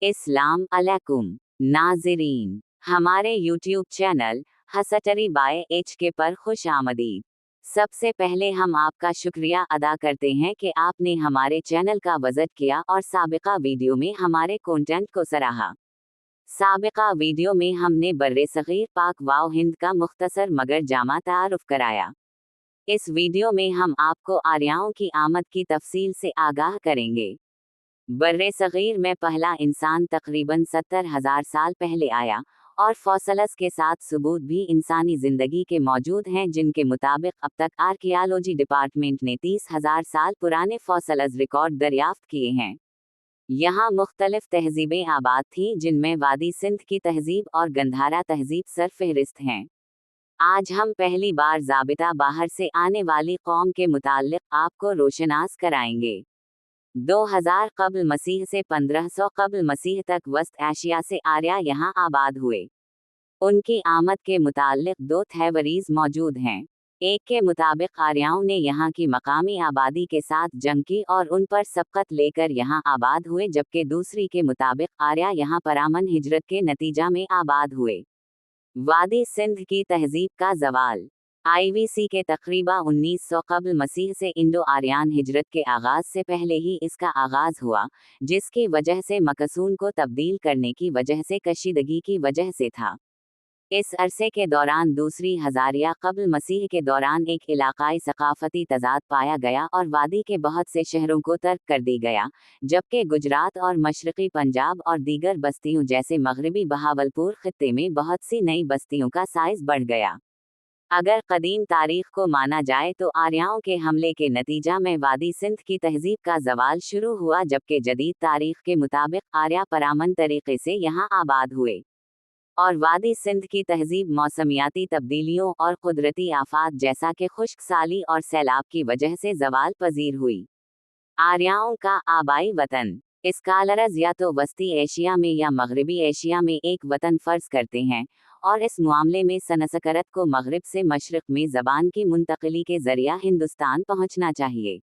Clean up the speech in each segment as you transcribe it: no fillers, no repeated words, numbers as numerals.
इस्लाम अलैकुम नाज़रीन, हमारे यूट्यूब चैनल हसटरी बाय HK पर खुश आमदीद। सबसे पहले हम आपका शुक्रिया अदा करते हैं कि आपने हमारे चैनल का विज़िट किया और साबिका वीडियो में हमारे कंटेंट को सराहा। साबिका वीडियो में हमने बर्रे-सग़ीर पाक वाव हिंद का मुख्तसर मगर जामा तारुफ कराया। इस वीडियो में हम आपको आर्यों की आमद की तफसील से आगाह करेंगे। बर्रे-सग़ीर में पहला इंसान तकरीबन 70,000 साल पहले आया, और फॉसिल्स के साथ सबूत भी इंसानी ज़िंदगी के मौजूद हैं, जिनके मुताबिक अब तक आर्कियालॉजी डिपार्टमेंट ने 30,000 साल पुराने फॉसिल्स रिकॉर्ड दरियाफ्त किए हैं। यहाँ मुख्तलिफ तहज़ीबें आबाद थीं, जिनमें वादी सिंध की तहज़ीब और गंधारा तहज़ीब सरफ़हरिस्त हैं। आज हम पहली बार ज़ाबिता बाहर से आने वाली कौम के मुताल्लिक़ आपको रोशनास कराएंगे। 2000 क़ब्ल मसीह से 1500 क़ब्ल मसीह तक वस्त एशिया से आर्या यहाँ आबाद हुए। उनकी आमद के मुताल्लिक़ दो थ्योरीज़ मौजूद हैं। एक के मुताबिक आर्यों ने यहाँ की मकामी आबादी के साथ जंग की और उन पर सबक़त लेकर यहाँ आबाद हुए, जबकि दूसरी के मुताबिक आर्या यहाँ परअमन हिजरत के नतीजा में आबाद हुए। वादी सिंध की तहज़ीब का ज़वाल। IVC के तकरीबा 1900 क़ब्ल मसीह से इंडो आर्यन हिजरत के आगाज़ से पहले ही इसका आगाज़ हुआ, जिसकी वजह से मकसून को तब्दील करने की वजह से कशीदगी की वजह से था। इस अरसे के दौरान दूसरी हज़ारिया क़ब्ल मसीह के दौरान एक इलाक़ाई सक़ाफ़ती तज़ाद पाया गया और वादी के बहुत से शहरों को तर्क कर दी गया, जबकि गुजरात और मशरक़ी पंजाब और दीगर बस्तियों जैसे मग़रिबी बहावलपुर ख़ित्ते में बहुत सी नई बस्तियों का साइज़ बढ़ गया। अगर कदीम तारीख़ को माना जाए तो आर्यों के हमले के नतीजा में वादी सिंध की तहज़ीब का ज़वाल शुरू हुआ, जबकि जदीद तारीख़ के मुताबिक आर्या परअमन तरीक़े से यहाँ आबाद हुए, और वादी सिंध की तहज़ीब मौसमियाती तब्दीलियों और कुदरती आफ़ात जैसा कि खुश्क साली और सैलाब की वजह से ज़वाल पज़ीर हुई। आर्यों का आबाई वतन। स्कॉलर्स या तो वस्ती एशिया में या मग़रिबी एशिया में एक वतन फ़र्ज़ करते हैं, और इस मामले में संस्कृत को मग़रिब से मशरिक़ में ज़बान की मुंतक़िली के ज़रिया हिंदुस्तान पहुँचना चाहिए।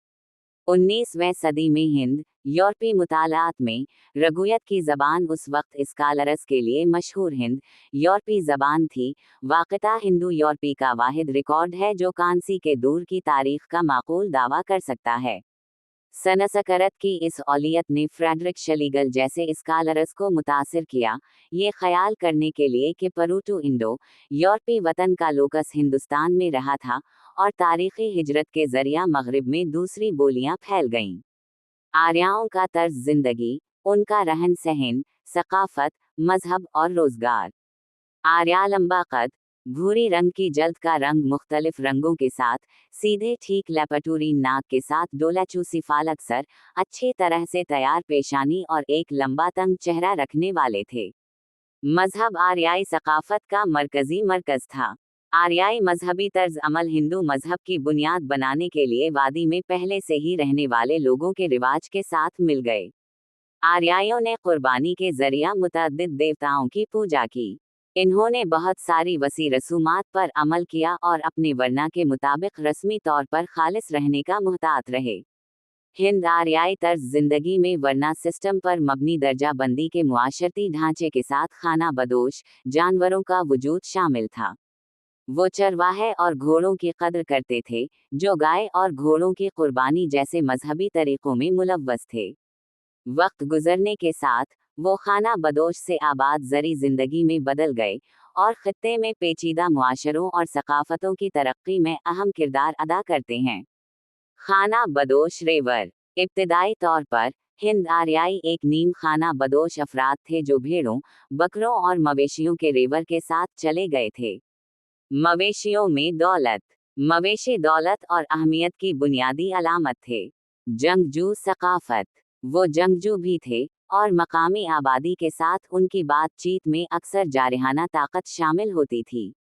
19वीं सदी में हिंद यूरोपी मुतालात में रगुयत की ज़बान उस वक्त स्कॉलर्स के लिए मशहूर हिंद यूरोपी ज़बान थी। वाक़ता हिंदू यूरोपी का वाहिद रिकॉर्ड है जो कांसी के दूर की तारीख़ का माक़ूल दावा कर सकता है। संस्कृत की इस औलियत ने फ्रेडरिक शलीगल जैसे स्कॉलर्स को मुतासिर किया, ये ख्याल करने के लिए कि परूटू इंडो यूरोपी वतन का लोकस हिंदुस्तान में रहा था, और तारीख़ी हिजरत के ज़रिया मग़रिब में दूसरी बोलियां फैल गईं। आर्यों का तर्ज ज़िंदगी, उनका रहन सहन, सक़ाफ़त, मज़हब और रोज़गार। आर्या लंबा कद, भूरी रंग की जल्द का रंग मुख्तलिफ रंगों के साथ, सीधे ठीक लेपटूरीन नाक के साथ डोलाचूसी फालक सर, अच्छी तरह से तैयार पेशानी और एक लंबा तंग चेहरा रखने वाले थे। मज़हब आर्याई सक़ाफ़त का मरकज़ी मरकज़ था। आर्याई मजहबी तर्ज अमल हिंदू मज़हब की बुनियाद बनाने के लिए वादी में पहले से ही रहने वाले लोगों के रिवाज के साथ मिल गए। आर्याइयों ने कुर्बानी के ज़रिया मुतअद्दिद देवताओं की पूजा की। इन्होंने बहुत सारी वसी रसूमात पर अमल किया और अपने वर्ना के मुताबिक रस्मी तौर पर खालिस रहने का मुहतात रहे। हिंद आर्याई तर्ज ज़िंदगी में वर्ना सिस्टम पर मबनी दर्जा बंदी के मुआशरती ढांचे के साथ खाना बदोश जानवरों का वजूद शामिल था। वो चरवाहे और घोड़ों की कद्र करते थे, जो गाय और घोड़ों की कुर्बानी जैसे मजहबी तरीक़ों में मुलव्वस थे। वक्त गुजरने के साथ वो खाना बदोश से आबाद ज़री ज़िंदगी में बदल गए, और ख़ित्ते में पेचीदा मुआशरों और सक़ाफ़तों की तरक्की में अहम किरदार अदा करते हैं। खाना बदोश रेवर। इब्तिदाई तौर पर हिंद आर्याई एक नीम खाना बदोश अफराद थे जो भेड़ों, बकरों और मवेशियों के रेवर के साथ चले गए थे। मवेशियों में दौलत। मवेशी दौलत और अहमियत की बुनियादी अलामत थे। जंगजू सक़ाफ़त। वो जंगजू भी थे, और मकामी आबादी के साथ उनकी बातचीत में अक्सर जारहाना ताकत शामिल होती थी।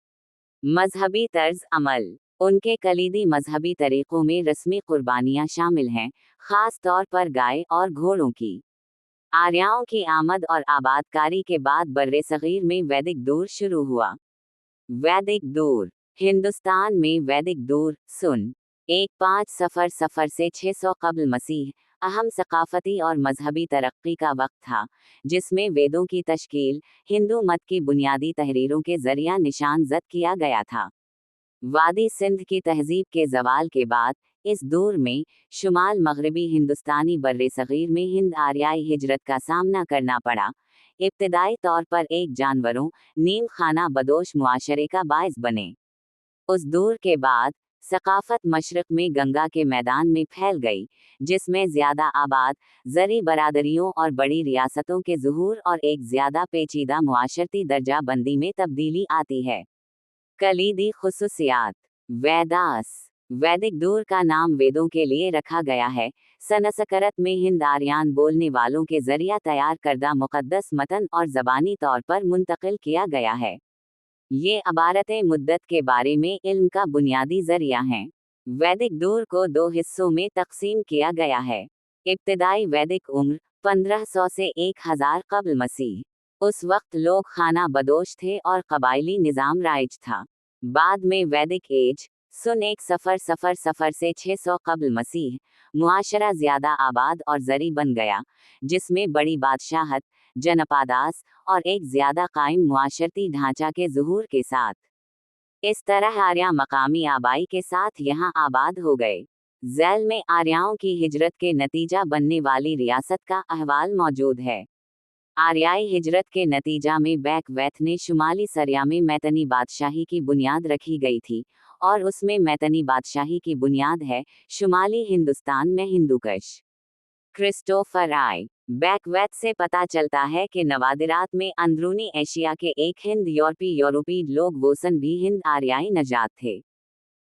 मजहबी तर्ज अमल। उनके कलीदी मजहबी तरीक़ों में रस्मी कुर्बानियाँ शामिल हैं, ख़ास तौर पर गाय और घोड़ों की। आर्यों की आमद और आबादकारी के बाद बर्रे-सग़ीर में वैदिक दौर शुरू हुआ। वैदिक दौर। हिंदुस्तान में वैदिक दौर सन 1500 से 600 क़ब्ल मसीह अहम सकाफती और मजहबी तरक्की का वक्त था, जिसमें वेदों की तश्कील हिंदू मत की बुनियादी तहरीरों के जरिया निशानजद किया गया था। वादी सिंध की तहजीब के जवाल के बाद इस दौर में शुमाल मगरबी हिंदुस्तानी बर्रे सगीर में हिंद आर्याई हिजरत का सामना करना पड़ा। इब्तदाई तौर पर एक जानवरों नीम खाना बदोश मुआशरे का बायस बने। उस दौर के बाद सकाफत मशरक में गंगा के मैदान में फैल गई, जिसमें ज्यादा आबाद जरी बरादरियों और बड़ी रियासतों के ज़ुहूर और एक ज्यादा पेचीदा मुआशरती दर्जा बंदी में तब्दीली आती है। कलीदी खुसूसियात। वेदास वैदिक दौर का नाम वेदों के लिए रखा गया है। संस्कृत में हिंद आर्यान बोलने वालों के जरिया तैयार करदा मुक़द्दस मतन और ज़बानी तौर पर मुंतकिल किया गया है। ये अबारत मुद्दत के बारे में इल्म का बुनियादी जरिया हैं। वैदिक दौर को दो हिस्सों में तकसीम किया गया है। इब्तदाई वैदिक उम्र 1500 से 1000 कब्ल मसीह। उस वक्त लोग खाना बदोश थे और कबायली निज़ाम राइज था। बाद में वैदिक एज सन 1 सफ़र सफ़र सफ़र से 600 कब्ल मसीह मुआशरा ज़्यादा आबाद और जरी बन गया, जिसमें बड़ी बादशाहत, जनपादास और एक ज्यादा कायम मुआशरती ढांचा के ज़ुहूर के साथ। इस तरह आर्या मकामी आबाई के साथ यहाँ आबाद हो गए। झैल में आर्याओं की हिजरत के नतीजा बनने वाली रियासत का अहवाल मौजूद है। आर्याई हिजरत के नतीजा में बैकवैथ ने शुमाली सरिया में मैतनी बादशाही की बुनियाद रखी गई थी, और उसमें मैतनी बादशाही की बुनियाद है शुमाली हिंदुस्तान में हिंदूकश। क्रिस्टोफर आई बैकवैथ से पता चलता है कि नवादिरात में अंदरूनी एशिया के एक हिंद यूरोपी लोग वोसन भी हिंद आर्याई नजात थे।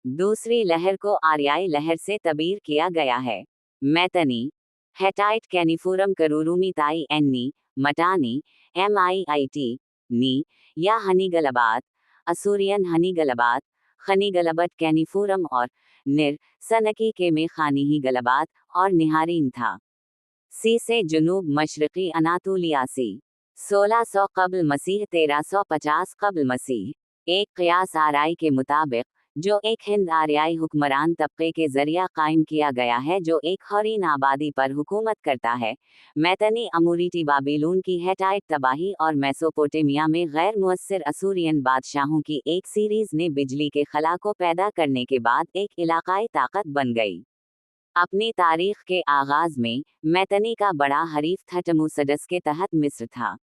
दूसरी लहर को आर्याई लहर से तबीर किया गया है। मैतनी हेटाइट कैनिफोरम करूरूमी ताई एन्नी मटानी MIIT नी या हनीगलबात, असूरियन हनीगलबात, खनीगलबत कैनिफोरम और निर सनकी के में खानीही गलबात और निहारीन था। सी से जुनूब मशरक़ी अनातोलियासी 1600 कब्ल मसीह 1350 कब्ल मसीह। एक क़ियास आराई के मुताबिक, जो एक हिंद आर्याई हुक्मरान तबके के जरिया कायम किया गया है जो एक हरीन आबादी पर हुकूमत करता है, मैतनी अमूरीटी बाबिलोन की हेटाइट तबाही और मेसोपोटामिया में गैर मुअस्सिर असूरियन बादशाहों की एक सीरीज़ ने बिजली के खला को पैदा करने के बाद एक इलाकाई ताकत बन गई। अपनी तारीख के आगाज में मैतनी का बड़ा हरीफ थटमुसडस के तहत मिस्र था।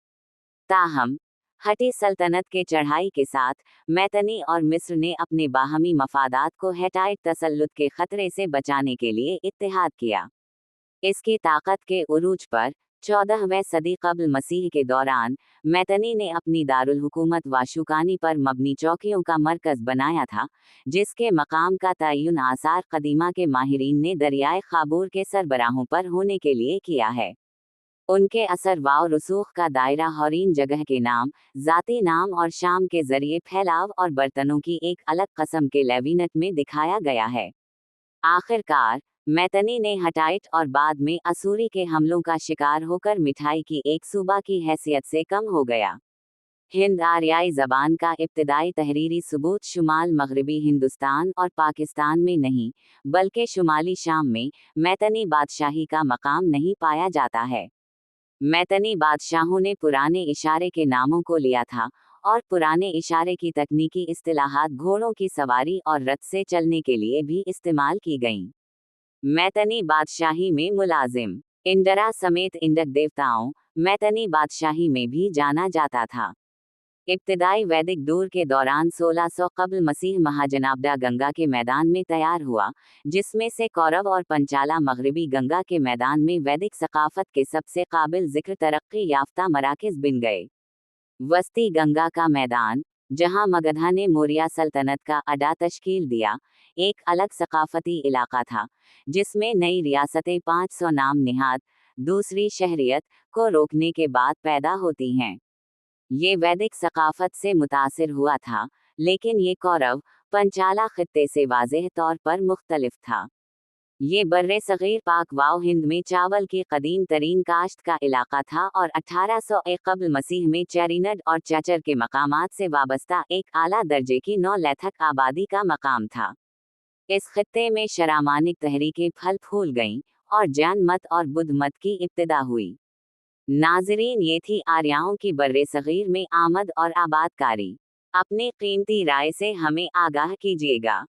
ताहम हटी सल्तनत के चढ़ाई के साथ मैतनी और मिस्र ने अपने बाहमी मफादात को हेटाइट तसल्लुत के खतरे से बचाने के लिए इत्तेहाद किया। इसकी ताकत के उरूज पर 14वीं सदी कब्ल मसीह के दौरान मैतनी ने अपनी दारुल हुकूमत वाशुकानी पर मबनी चौकियों का मरकज़ बनाया था, जिसके मकाम का तयन आसार कदीमा के माहिरीन ने दरियाए खाबूर के सरबराहों पर होने के लिए किया है। उनके असर वाव रसूख का दायरा हौरीन जगह के नाम, ज़ाती नाम और शाम के जरिए फैलाव और बर्तनों की एक अलग कस्म के लेविनट में दिखाया गया है। आखिरकार मैतनी ने हटाइट और बाद में असूरी के हमलों का शिकार होकर मिठाई की एक सूबा की हैसियत से कम हो गया। हिंद आर्याई ज़बान का इब्तदाई तहरीरी सबूत शुमाल मगरबी हिंदुस्तान और पाकिस्तान में नहीं, बल्कि शुमाली शाम में मैतनी बादशाही का मकाम नहीं पाया जाता है। मैतनी बादशाहों ने पुराने इशारे के नामों को लिया था, और पुराने इशारे की तकनीकी इस्तिलाहात घोड़ों की सवारी और रथ से चलने के लिए भी इस्तेमाल की गईं। मैतनी बादशाही में मुलाजिम इंडरा समेत इंडक देवताओं मैतनी बादशाही में भी जाना जाता था। इब्तदाई वैदिक दौर के दौरान 1600 कब्ल मसीह महाजनाब्दा गंगा के मैदान में तैयार हुआ, जिसमें से कौरव और पंचाला मगरबी गंगा के मैदान में वैदिक सकाफत के सबसे काबिल जिक्र तरक्की याफ्ता मराकिज़ बन गए। वस्ती गंगा का मैदान, जहां मगधा ने मौर्य सल्तनत का अड्डा तश्कील दिया, एक अलग सकाफती इलाका था, जिसमें नई रियासतें 500 नाम निहाद दूसरी शहरियत को रोकने के बाद पैदा होती हैं। ये वैदिक सकाफत से मुतासिर हुआ था, लेकिन ये कौरव पंचाला खित्ते से वाज़ेह तौर पर मुख्तलिफ था। ये बर्रे सगीर पाक वाव हिंद में चावल की कदीम तरीन काश्त का इलाका था और 1800 कब्ल मसीह में चेरिनड और चैचर के मकामात से वाबस्ता एक आला दर्जे की नौलैथक आबादी का मकाम था। इस खित्ते में शरामानिक तहरीकें फल फूल गईं और जैन मत और बुद्ध मत की इब्तिदा हुई। नाज़रीन, ये थी आर्यों की बर्रे-सग़ीर में आमद और आबादकारी। अपनी कीमती राय से हमें आगाह कीजिएगा।